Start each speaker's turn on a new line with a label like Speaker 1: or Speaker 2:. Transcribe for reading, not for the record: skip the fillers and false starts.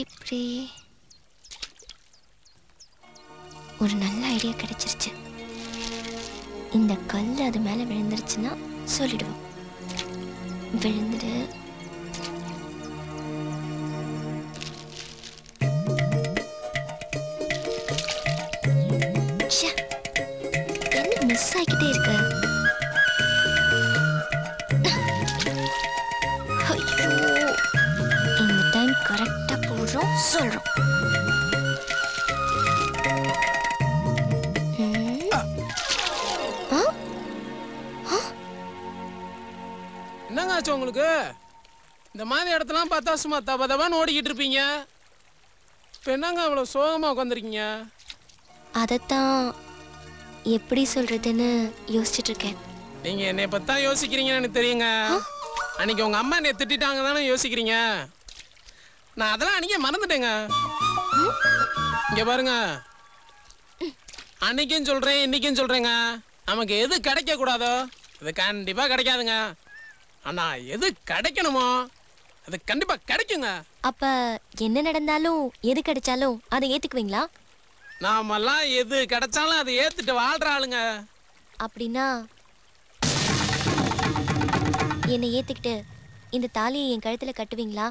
Speaker 1: இப்படி ஒரு நல்ல ஐடியா கிடைச்சிருச்சு. இந்த கல் அது மேல விழுந்துருச்சுன்னா சொல்லிடுவோம். விழுந்துடு. என்ன மிஸ் ஆகிக்கிட்டே இருக்கு? ஐயோ, இந்த டைம் கரெக்டா போடுறோம் சொல்றோம்.
Speaker 2: என்னங்க ஆச்சு உங்களுக்கு? இந்த மாதிரி இடத்தெல்லாம் பார்த்தா சும்மா தப தபான்னு ஓடிக்கிட்டு இருப்பீங்க. இப்போ என்னங்க அவ்வளோ சோகமாக உட்காந்துருக்கீங்க?
Speaker 1: அதைத்தான் எப்படி சொல்றதுன்னு யோசிச்சுட்டு இருக்கேன்.
Speaker 2: நீங்கள் என்னை பற்றி தான் யோசிக்கிறீங்கன்னு எனக்கு தெரியுங்க. அன்னைக்கு உங்கள் அம்மா என்னை திட்டாங்க தானே யோசிக்கிறீங்க. நான் அதெல்லாம் அன்றைக்கே மறந்துட்டேங்க. இங்கே பாருங்க, அன்னைக்கும் சொல்கிறேன் இன்னைக்கும் சொல்கிறேங்க, நமக்கு எது கிடைக்கக்கூடாதோ அது கண்டிப்பாக கிடைக்காதுங்க. ஆனா எது கிடைக்கணுமோ அது கண்டிப்பா கிடைக்குங்க.
Speaker 1: அப்ப என்ன நடந்தாலும் எது கிடைச்சாலும் அதை ஏத்துக்குவீங்களா?
Speaker 2: நாமெல்லாம் எது கிடைச்சாலும் அதை ஏத்துட்டு வாழ்ற ஆளுங்க.
Speaker 1: அப்படின்னா என்னை ஏத்துக்கிட்டு இந்த தாலியை என் கழுத்துல கட்டுவீங்களா?